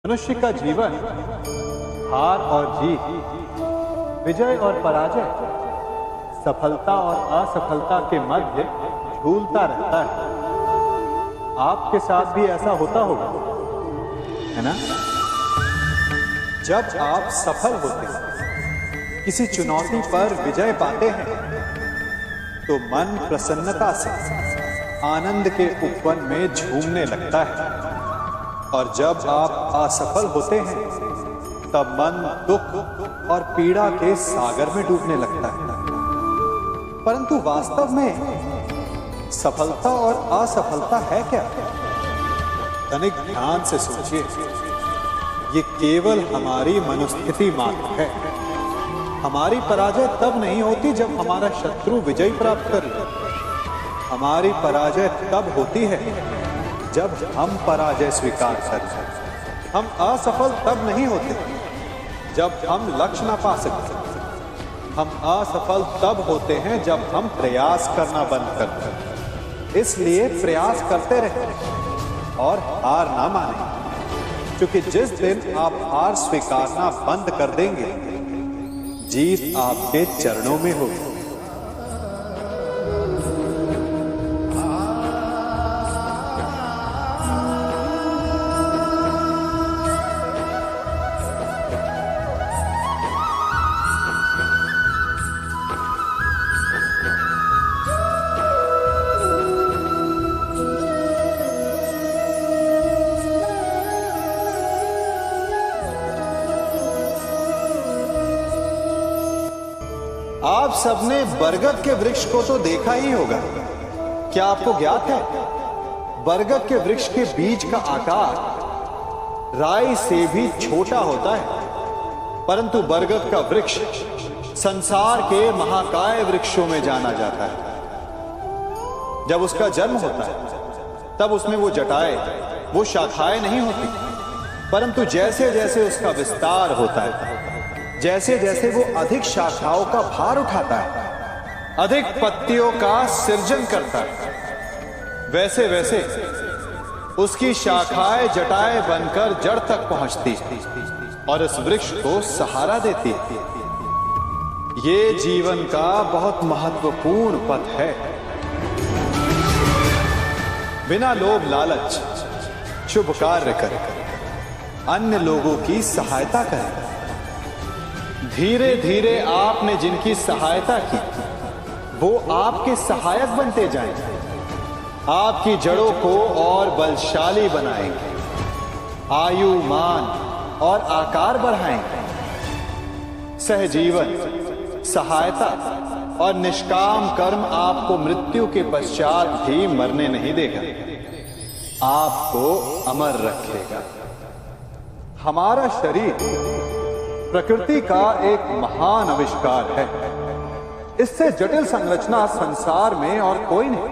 मनुष्य का जीवन हार और जीत, विजय और पराजय, सफलता और असफलता के मध्य झूलता रहता है। आपके साथ भी ऐसा होता होगा, है ना? जब आप सफल होते हैं, किसी चुनौती पर विजय पाते हैं, तो मन प्रसन्नता से आनंद के उपवन में झूमने लगता है। और जब आप असफल होते हैं, तब मन दुख और पीड़ा के सागर में डूबने लगता है। परंतु वास्तव में सफलता और असफलता है क्या? तनिक ध्यान से सोचिए। ये केवल हमारी मनोस्थिति मात्र है। हमारी पराजय तब नहीं होती जब हमारा शत्रु विजय प्राप्त कर ले। हमारी पराजय तब होती है जब हम पराजय स्वीकार करें। हम असफल तब नहीं होते जब हम लक्ष्य ना पा सकते। हम असफल तब होते हैं जब हम प्रयास करना बंद कर दें। इसलिए प्रयास करते रहें और हार ना मानें, क्योंकि जिस दिन आप हार स्वीकारना बंद कर देंगे, जीत आपके चरणों में होगी। आप सबने बरगद के वृक्ष को तो देखा ही होगा। क्या आपको ज्ञात है, बरगद के वृक्ष के बीज का आकार राई से भी छोटा होता है। परंतु बरगद का वृक्ष संसार के महाकाय वृक्षों में जाना जाता है। जब उसका जन्म होता है, तब उसमें वो जटाएं, वो शाखाएं नहीं होती, परंतु जैसे जैसे उसका विस्तार होता है, जैसे जैसे वो अधिक शाखाओं का भार उठाता है, अधिक पत्तियों का सृजन करता है, वैसे वैसे उसकी शाखाएं जटाएं बनकर जड़ तक पहुंचती और इस वृक्ष को सहारा देती है। ये जीवन का बहुत महत्वपूर्ण पथ है। बिना लोभ लालच शुभ कार्य करें, अन्य लोगों की सहायता करें। धीरे धीरे आपने जिनकी सहायता की, वो आपके सहायक बनते जाएंगे, आपकी जड़ों को और बलशाली बनाएंगे, आयु, मान और आकार बढ़ाएंगे। सहजीवन, सहायता और निष्काम कर्म आपको मृत्यु के पश्चात भी मरने नहीं देगा, आपको अमर रखेगा। हमारा शरीर प्रकृति का एक महान आविष्कार है। इससे जटिल संरचना संसार में और कोई नहीं।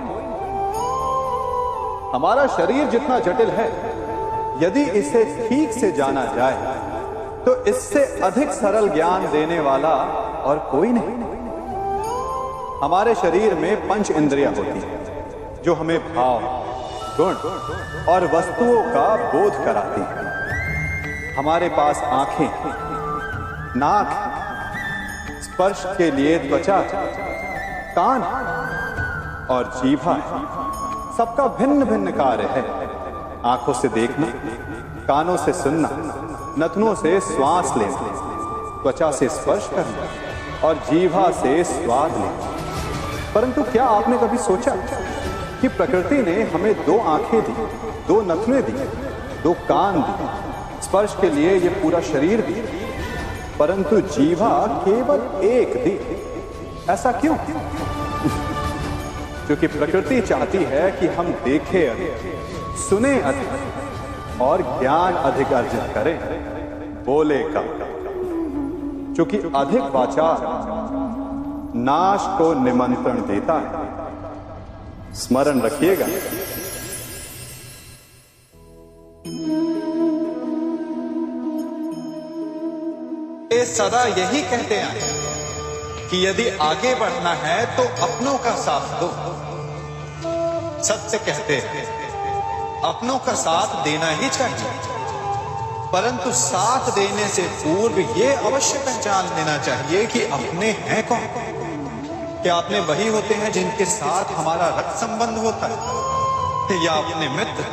हमारा शरीर जितना जटिल है, यदि इसे ठीक से जाना जाए, तो इससे अधिक सरल ज्ञान देने वाला और कोई नहीं। हमारे शरीर में पंच इंद्रियां होती हैं, जो हमें भाव, गुण और वस्तुओं का बोध कराती हैं। हमारे पास आंखें, नाक, स्पर्श के लिए त्वचा, कान और जीभा है। सबका भिन्न भिन्न कार्य है। आंखों से देखना, कानों से सुनना, नथनों से श्वास लेना, त्वचा से स्पर्श करना और जीभा से स्वाद लेना। परंतु क्या आपने कभी सोचा कि प्रकृति ने हमें 2 आंखें दी, 2 नथने दी, 2 कान दी, स्पर्श के लिए ये पूरा शरीर दी, परंतु जीवा केवल 1 दी? ऐसा क्यों? क्योंकि प्रकृति चाहती है कि हम देखें अधिक, सुने अधिक और ज्ञान अधिक अर्जित करें, बोले कम। क्योंकि अधिक वाचार नाश को निमंत्रण देता है। स्मरण रखिएगा। ये सदा यही कहते आए कि यदि आगे बढ़ना है तो अपनों का साथ दो। सत्य कहते हैं, अपनों का साथ देना ही चाहिए। परंतु साथ देने से पूर्व ये अवश्य पहचान लेना चाहिए कि अपने हैं कौन। क्या अपने वही होते हैं जिनके साथ हमारा रक्त संबंध होता है, या अपने मित्र?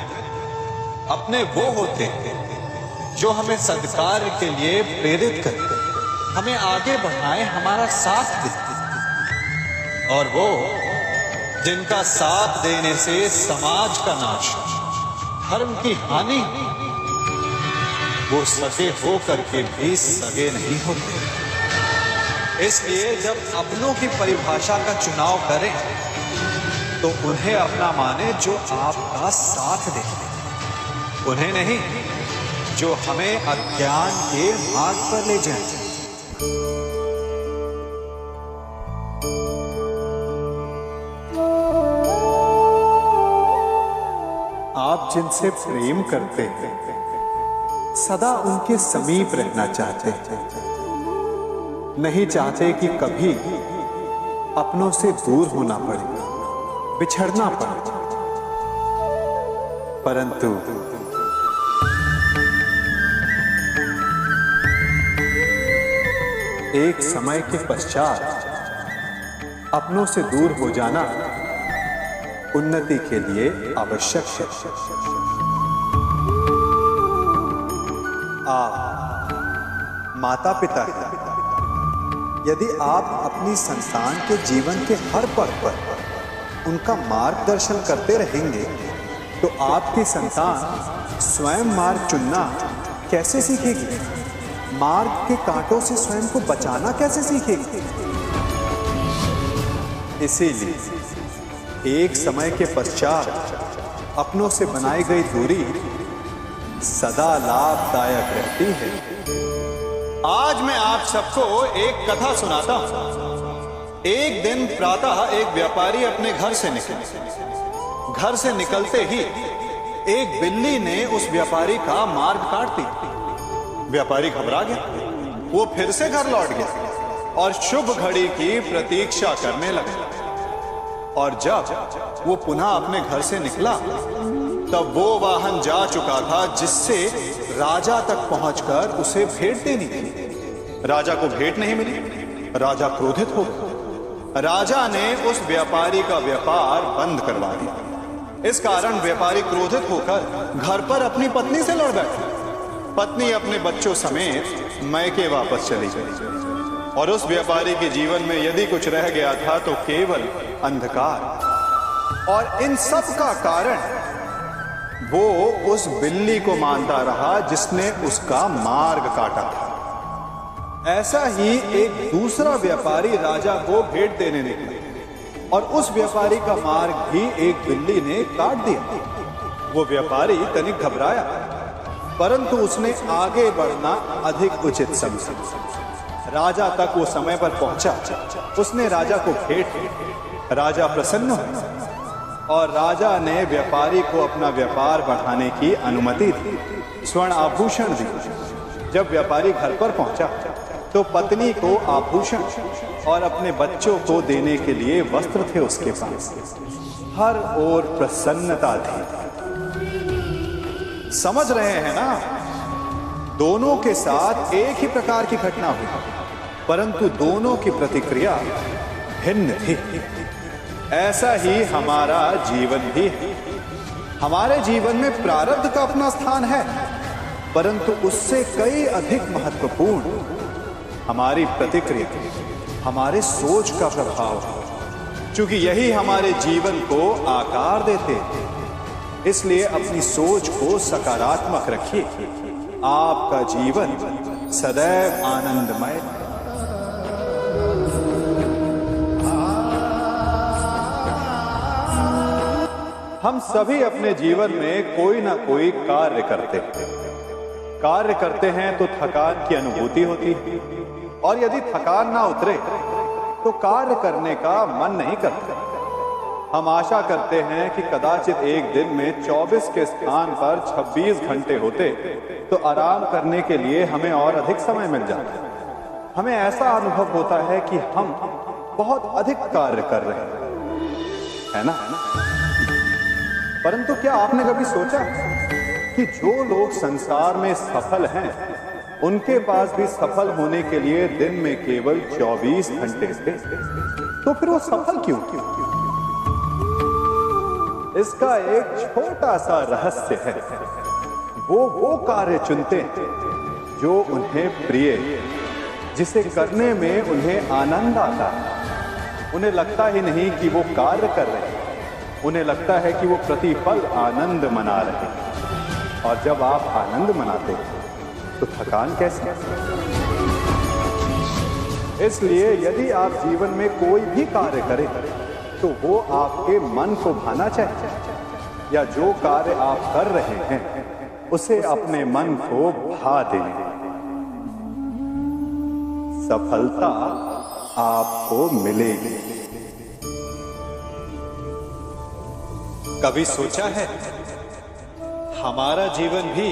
अपने वो होते हैं जो हमें सत्कार्य के लिए प्रेरित करते, हमें आगे बढ़ाएं, हमारा साथ देते, और वो जिनका साथ देने से समाज का नाश, धर्म की हानि, वो सगे हो करके भी सगे नहीं होते। इसलिए जब अपनों की परिभाषा का चुनाव करें तो उन्हें अपना माने जो आपका साथ दे, उन्हें नहीं जो हमें अज्ञान के मार्ग पर ले जाए। आप जिनसे प्रेम करते हैं सदा उनके समीप रहना चाहते हैं, नहीं चाहते कि कभी अपनों से दूर होना पड़े, बिछड़ना पड़े। परंतु एक समय के पश्चात अपनों से दूर हो जाना उन्नति के लिए आवश्यक है। आप माता पिता हैं। यदि आप अपनी संतान के जीवन के हर पल पर उनका मार्गदर्शन करते रहेंगे तो आपकी संतान स्वयं मार्ग चुनना कैसे सीखेगी? मार्ग के कांटों से स्वयं को बचाना कैसे सीखेगी? इसीलिए एक समय के पश्चात अपनों से बनाई गई दूरी सदा लाभदायक रहती है। आज मैं आप सबको एक कथा सुनाता हूं। एक दिन प्रातः एक व्यापारी अपने घर से निकले। घर से निकलते ही एक बिल्ली ने उस व्यापारी का मार्ग काट दिया। व्यापारी घबरा गया, वो फिर से घर लौट गया और शुभ घड़ी की प्रतीक्षा करने लगा। और जब वो पुनः अपने घर से निकला तब वो वाहन जा चुका था जिससे राजा तक पहुंचकर उसे भेंट देनी थी। राजा को भेंट नहीं मिली। राजा क्रोधित हो गया। राजा ने उस व्यापारी का व्यापार बंद करवा दिया। इस कारण व्यापारी क्रोधित होकर घर पर अपनी पत्नी से लड़ बैठा। पत्नी अपने बच्चों समेत मैके वापस चली गई और उस व्यापारी के जीवन में यदि कुछ रह गया था तो केवल अंधकार। और इन सब का कारण वो उस बिल्ली को मानता रहा जिसने उसका मार्ग काटा था। ऐसा ही एक दूसरा व्यापारी राजा को भेंट देने निकला और उस व्यापारी का मार्ग भी एक बिल्ली ने काट दिया। वो व्यापारी तनिक घबराया, परंतु उसने आगे बढ़ना अधिक उचित समझा। राजा तक वो समय पर पहुंचा। उसने राजा को भेंट की। राजा प्रसन्न हुआ और राजा ने व्यापारी को अपना व्यापार बढ़ाने की अनुमति दी, स्वर्ण आभूषण दी। जब व्यापारी घर पर पहुंचा तो पत्नी को आभूषण और अपने बच्चों को देने के लिए वस्त्र थे उसके पास। हर ओर प्रसन्नता थी। समझ रहे हैं ना? दोनों के साथ एक ही प्रकार की घटना हुई, परंतु दोनों की प्रतिक्रिया भिन्न थी। ऐसा ही हमारा जीवन भी है। हमारे जीवन में प्रारब्ध का अपना स्थान है, परंतु उससे कई अधिक महत्वपूर्ण हमारी प्रतिक्रिया, हमारे सोच का प्रभाव है। क्योंकि यही हमारे जीवन को आकार देते हैं। इसलिए अपनी सोच को सकारात्मक रखिए। आपका जीवन सदैव आनंदमय। हम सभी अपने जीवन में कोई ना कोई कार्य करते हैं तो थकान की अनुभूति होती है, और यदि थकान ना उतरे तो कार्य करने का मन नहीं करता। हम आशा करते हैं कि कदाचित एक दिन में 24 के स्थान पर 26 घंटे होते तो आराम करने के लिए हमें और अधिक समय मिल जाता। हमें ऐसा अनुभव होता है कि हम बहुत अधिक कार्य कर रहे हैं, है ना? परंतु क्या आपने कभी सोचा कि जो लोग संसार में सफल हैं, उनके पास भी सफल होने के लिए दिन में केवल 24 घंटे थे। तो फिर वो सफल क्यों? इसका एक छोटा सा रहस्य है। वो कार्य चुनते हैं जो उन्हें प्रिय, जिसे करने में उन्हें आनंद आता है। उन्हें लगता ही नहीं कि वो कार्य कर रहे हैं, उन्हें लगता है कि वो प्रतिपल आनंद मना रहे हैं। और जब आप आनंद मनाते हैं तो थकान कैसे? इसलिए यदि आप जीवन में कोई भी कार्य करें तो वो आपके मन को भाना चाहिए, या जो कार्य आप कर रहे हैं उसे अपने मन को भा दें। सफलता आपको मिलेगी। कभी सोचा है हमारा जीवन भी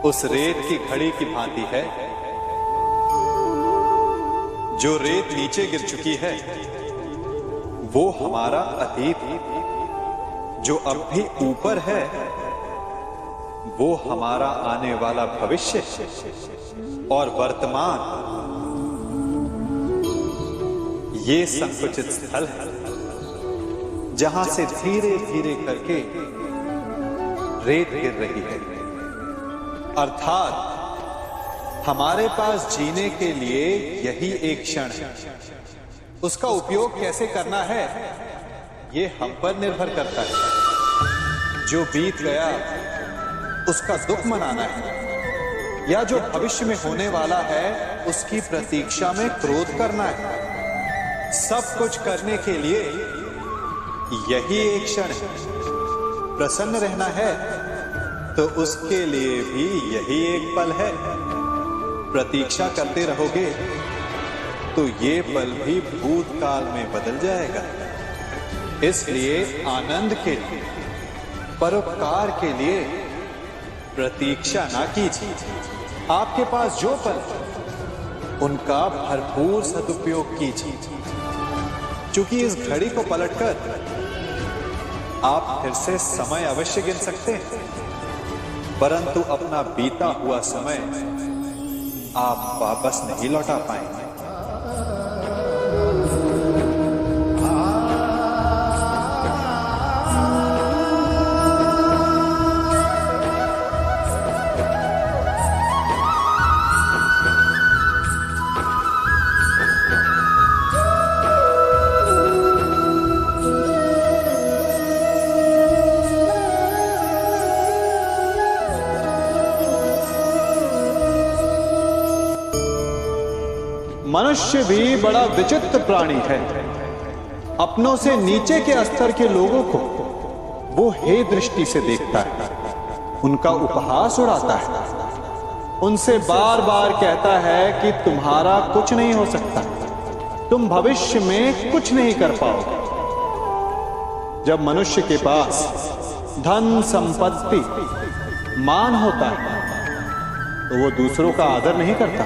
उस रेत की घड़ी की भांति है? जो रेत नीचे गिर चुकी है वो हमारा अतीत, जो अब भी ऊपर है वो हमारा आने वाला भविष्य, और वर्तमान ये संकुचित स्थल है जहां से धीरे धीरे करके रेत गिर रही है। अर्थात हमारे पास जीने के लिए यही एक क्षण है। उसका उपयोग कैसे करना है ये हम पर निर्भर करता है। जो बीत गया उसका दुख मनाना है, या जो भविष्य में होने वाला है उसकी प्रतीक्षा में क्रोध करना है। सब कुछ करने के लिए यही एक क्षण है। प्रसन्न रहना है तो उसके लिए भी यही एक पल है। प्रतीक्षा करते रहोगे तो ये पल भी भूतकाल में बदल जाएगा। इसलिए आनंद के लिए, परोपकार के लिए प्रतीक्षा ना कीजिए। आपके पास जो पल है उनका भरपूर सदुपयोग कीजिए, क्योंकि इस घड़ी को पलटकर आप फिर से समय अवश्य गिन सकते हैं, परंतु अपना बीता हुआ समय आप वापस नहीं लौटा पाएंगे। मनुष्य भी बड़ा विचित्र प्राणी है। अपनों से नीचे के स्तर के लोगों को वो हे दृष्टि से देखता है, उनका उपहास उड़ाता है, उनसे बार बार कहता है कि तुम्हारा कुछ नहीं हो सकता, तुम भविष्य में कुछ नहीं कर पाओगे। जब मनुष्य के पास धन, संपत्ति, मान होता है तो वो दूसरों का आदर नहीं करता,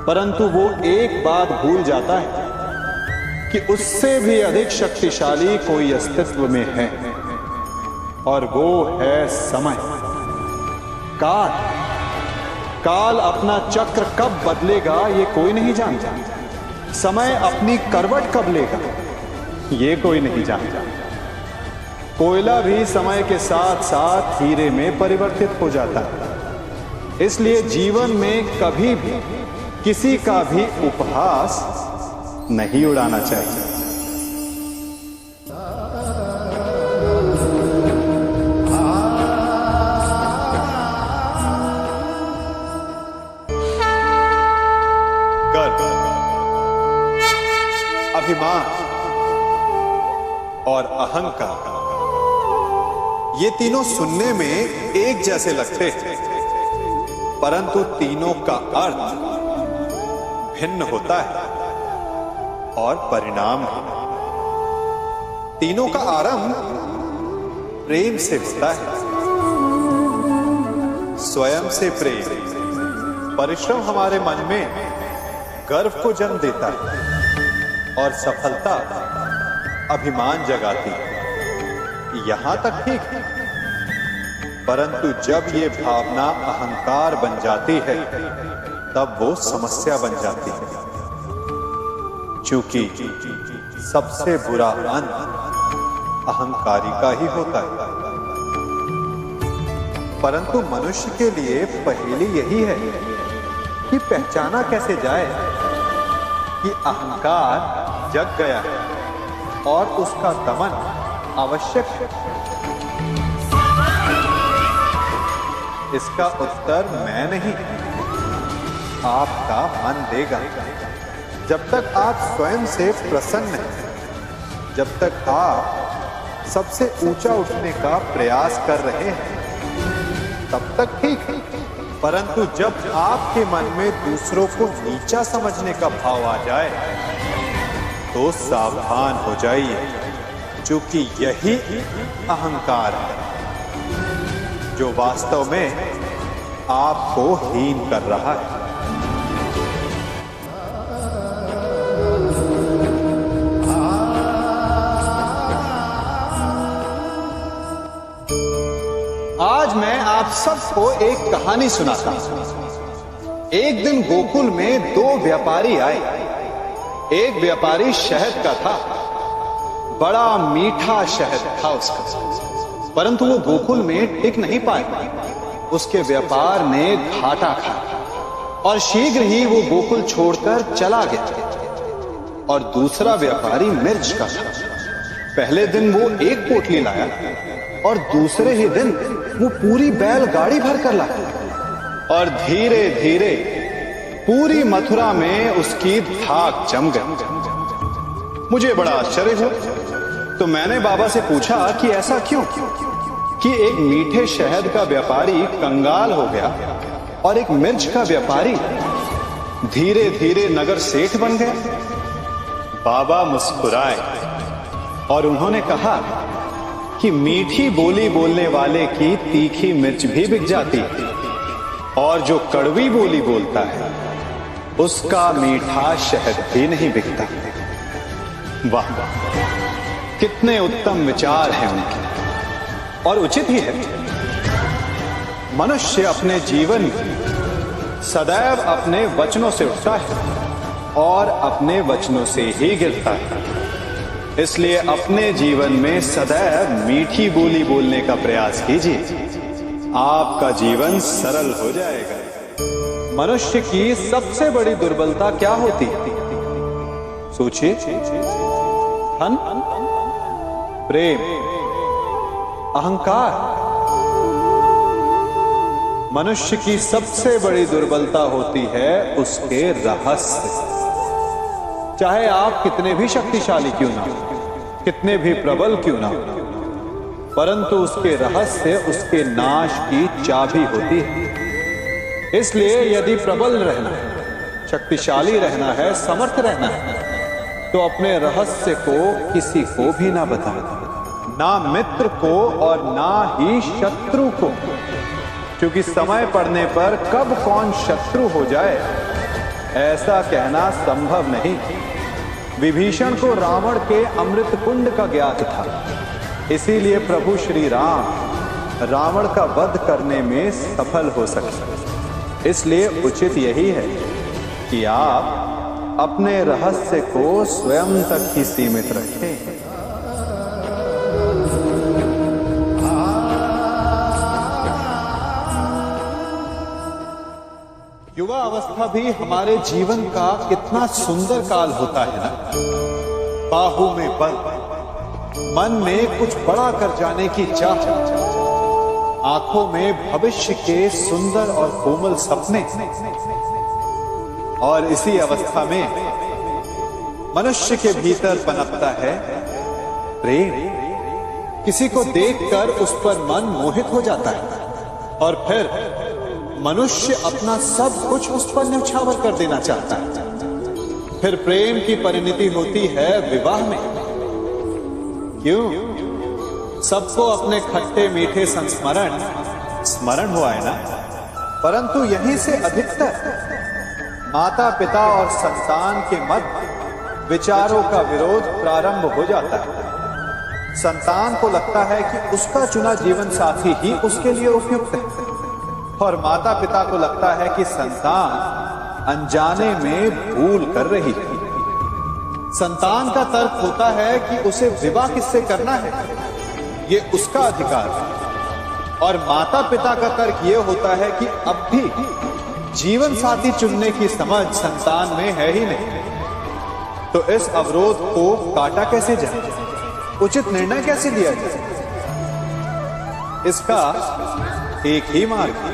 परंतु वो एक बात भूल जाता है कि उससे भी अधिक शक्तिशाली कोई अस्तित्व में है, और वो है समय। काल काल अपना चक्र कब बदलेगा ये कोई नहीं जानता। समय अपनी करवट कब लेगा ये कोई नहीं जानता। कोयला भी समय के साथ साथ हीरे में परिवर्तित हो जाता है। इसलिए जीवन में कभी भी किसी का भी उपहास नहीं उड़ाना चाहिए। गर्व, अभिमान और अहंकार, ये तीनों सुनने में एक जैसे लगते हैं, परंतु तीनों का अर्थ भिन्न होता है और परिणाम है। तीनों का आरंभ प्रेम से होता है। स्वयं से प्रेम, परिश्रम हमारे मन में गर्व को जन्म देता है, और सफलता अभिमान जगाती है। यहां तक ठीक है, परंतु जब ये भावना अहंकार बन जाती है तब वो समस्या बन जाती है, क्योंकि सबसे बुरा अंत अहंकारी का ही होता है। परंतु मनुष्य के लिए पहेली यही है कि पहचाना कैसे जाए कि अहंकार जग गया है और उसका दमन आवश्यक है। इसका उत्तर मैं नहीं, आपका मन देगा। जब तक आप स्वयं से प्रसन्न हैं, जब तक आप सबसे ऊंचा उठने का प्रयास कर रहे हैं, तब तक ठीक है। परंतु जब आपके मन में दूसरों को नीचा समझने का भाव आ जाए तो सावधान हो जाइए, क्योंकि यही अहंकार है जो वास्तव में आपको हीन कर रहा है। आज मैं आप सबको एक कहानी सुनाता हूं। एक दिन गोकुल में दो व्यापारी आए। एक व्यापारी शहद का था, बड़ा मीठा शहद था उसका, परंतु वो गोकुल में टिक नहीं पाया। उसके व्यापार ने घाटा खाया और शीघ्र ही वो गोकुल छोड़कर चला गया। और दूसरा व्यापारी मिर्च का था। पहले दिन वो एक पोटली लाया और दूसरे ही दिन वो पूरी बैलगाड़ी भरकर लाया और धीरे धीरे पूरी मथुरा में उसकी धाक जम गई। मुझे बड़ा आश्चर्य हुआ, तो मैंने बाबा से पूछा कि ऐसा क्यों कि एक मीठे शहद का व्यापारी कंगाल हो गया और एक मिर्च का व्यापारी धीरे धीरे नगर सेठ बन गया। बाबा मुस्कुराए और उन्होंने कहा कि मीठी बोली बोलने वाले की तीखी मिर्च भी बिक जाती है और जो कड़वी बोली बोलता है उसका मीठा शहद भी नहीं बिकता। वाह वाह, कितने उत्तम विचार हैं उनके, और उचित ही है। मनुष्य अपने जीवन में सदैव अपने वचनों से उठता है और अपने वचनों से ही गिरता है। इसलिए अपने जीवन में सदैव मीठी बोली बोलने का प्रयास कीजिए, आपका जीवन सरल हो जाएगा। मनुष्य की सबसे बड़ी दुर्बलता क्या होती है? सोचिए। धन, प्रेम, अहंकार। मनुष्य की सबसे बड़ी दुर्बलता होती है उसके रहस्य। चाहे आप कितने भी शक्तिशाली क्यों ना हो, कितने भी प्रबल क्यों ना हो, परंतु उसके रहस्य उसके नाश की चाबी होती है। इसलिए यदि प्रबल रहना है, शक्तिशाली रहना है, समर्थ रहना है, तो अपने रहस्य को किसी को भी ना बताएं, ना मित्र को और ना ही शत्रु को, क्योंकि समय पड़ने पर कब कौन शत्रु हो जाए ऐसा कहना संभव नहीं। विभीषण को रावण के अमृत कुंड का ज्ञात था, इसीलिए प्रभु श्री राम रावण का वध करने में सफल हो सके। इसलिए उचित यही है कि आप अपने रहस्य को स्वयं तक ही सीमित रखें। युवा अवस्था भी हमारे जीवन का कितना सुंदर काल होता है ना। बाहों में बल, मन में कुछ बड़ा कर जाने की चाह, आंखों में भविष्य के सुंदर और कोमल सपने। और इसी अवस्था में मनुष्य के भीतर पनपता है प्रेम। किसी को देखकर उस पर मन मोहित हो जाता है और फिर मनुष्य अपना सब कुछ उस पर न्यौछावर कर देना चाहता है। फिर प्रेम की परिणति होती है विवाह में। क्यों? सबको अपने खट्टे मीठे संस्मरण स्मरण हुआ है ना। परंतु यहीं से अधिकतर माता पिता और संतान के मध्य विचारों का विरोध प्रारंभ हो जाता है। संतान को लगता है कि उसका चुना जीवन साथी ही उसके लिए उपयुक्त है, और माता पिता को लगता है कि संतान अनजाने में भूल कर रही है। संतान का तर्क होता है कि उसे विवाह किससे करना है, ये उसका अधिकार है, और माता पिता का तर्क ये होता है कि अब भी जीवन साथी चुनने की समझ संतान में है ही नहीं। तो इस अवरोध को काटा कैसे जाए, उचित निर्णय कैसे लिया जाए? इसका एक ही मार्ग है,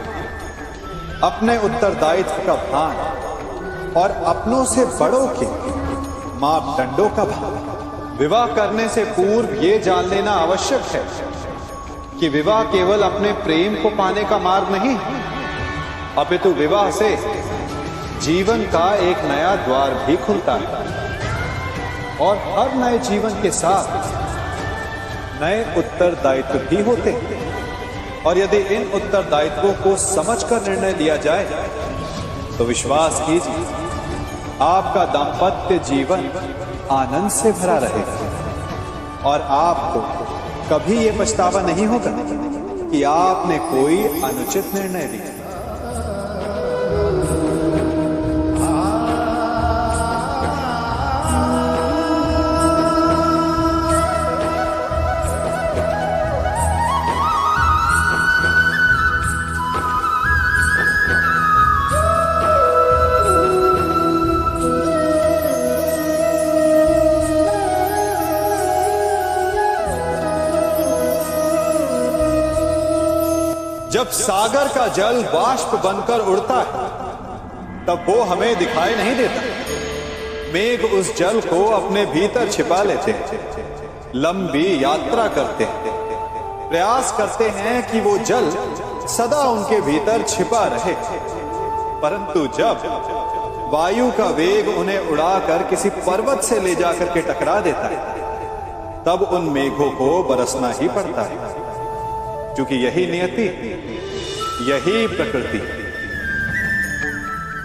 अपने उत्तरदायित्व का भान और अपनों से बड़ों के मापदंडों का भान। विवाह करने से पूर्व यह जान लेना आवश्यक है कि विवाह केवल अपने प्रेम को पाने का मार्ग नहीं, अपितु विवाह से जीवन का एक नया द्वार भी खुलता है, और हर नए जीवन के साथ नए उत्तरदायित्व भी होते हैं। और यदि इन उत्तरदायित्वों को समझकर निर्णय लिया जाए तो विश्वास कीजिए, आपका दाम्पत्य जीवन आनंद से भरा रहेगा, और आपको कभी यह पछतावा नहीं होगा कि आपने कोई अनुचित निर्णय लिया। जब सागर का जल बाष्प बनकर उड़ता है तब वो हमें दिखाई नहीं देता। मेघ उस जल को अपने भीतर छिपा लेते हैं, लंबी यात्रा करते हैं, प्रयास करते हैं कि वो जल सदा उनके भीतर छिपा रहे, परंतु जब वायु का वेग उन्हें उड़ाकर किसी पर्वत से ले जाकर के टकरा देता है तब उन मेघों को बरसना ही पड़ता है, क्योंकि यही नियति, यही प्रकृति,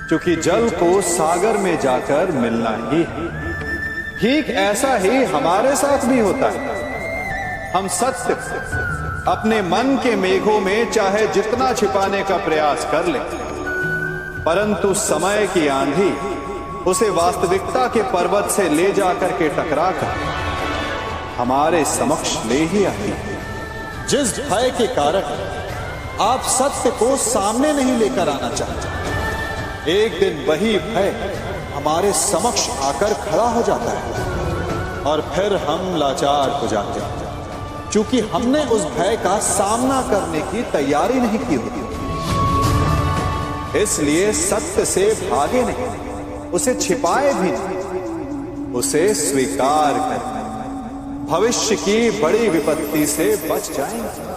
क्योंकि जल को सागर में जाकर मिलना ही। ठीक ऐसा ही हमारे साथ भी होता है। हम सत्य अपने मन के मेघों में चाहे जितना छिपाने का प्रयास कर लें, परंतु समय की आंधी उसे वास्तविकता के पर्वत से ले जाकर के टकराकर हमारे समक्ष ले ही आती है। जिस भय के कारण आप सत्य को सामने नहीं लेकर आना चाहते, एक दिन वही भय हमारे समक्ष आकर खड़ा हो जाता है, और फिर हम लाचार हो जाते हैं, क्योंकि हमने उस भय का सामना करने की तैयारी नहीं की होती। इसलिए सत्य से भागे नहीं, उसे छिपाए भी नहीं, उसे स्वीकार करें, भविष्य की बड़ी विपत्ति से बच जाएंगे।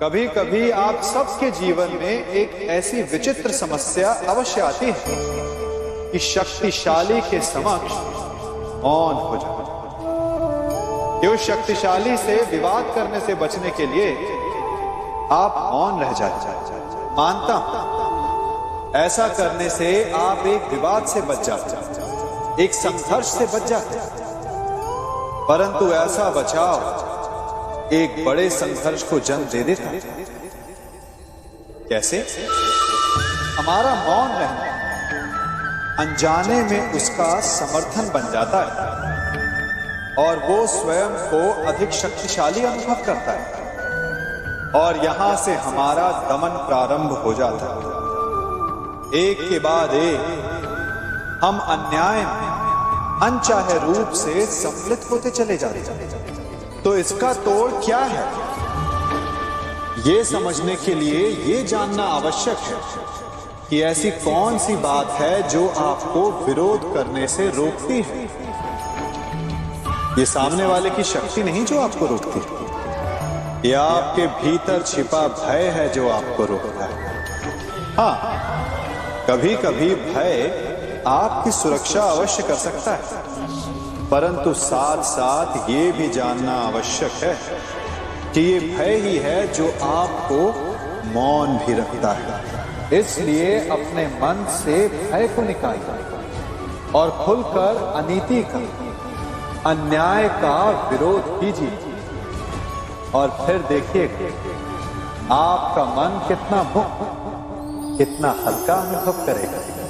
कभी कभी आप सबके जीवन में एक ऐसी विचित्र समस्या अवश्य आती है कि शक्तिशाली के समक्ष मौन हो जाए। कि उस शक्तिशाली से विवाद करने से बचने के लिए आप मौन रह जाते। मानता हूं ऐसा करने से आप एक विवाद से बच जाते, एक संघर्ष से बच जाते, परंतु ऐसा बचाव एक बड़े संघर्ष को जन्म दे देता। कैसे? हमारा मौन रहना अनजाने में उसका समर्थन बन जाता है, और वो स्वयं को अधिक शक्तिशाली अनुभव करता है, और यहां से हमारा दमन प्रारंभ हो जाता है। एक के बाद एक हम अन्याय में अनचाहे रूप से सम्मिलित होते चले जाते हैं। तो इसका तोड़ क्या है, ये समझने के लिए ये जानना आवश्यक है कि ऐसी कौन सी बात है जो आपको विरोध करने से रोकती है। ये सामने वाले की शक्ति नहीं जो आपको रोकती, ये आपके भीतर छिपा भय है जो आपको रोकता है। हाँ, कभी कभी भय आपकी सुरक्षा अवश्य कर सकता है, परंतु साथ साथ ये भी जानना आवश्यक है कि ये भय ही है जो आपको मौन भी रखता है। इसलिए अपने मन से भय को निकालिए और खुलकर अनीति का, अन्याय का विरोध कीजिए और फिर देखिएगा आपका मन कितना मुक्त, कितना हल्का अनुभव करेगा।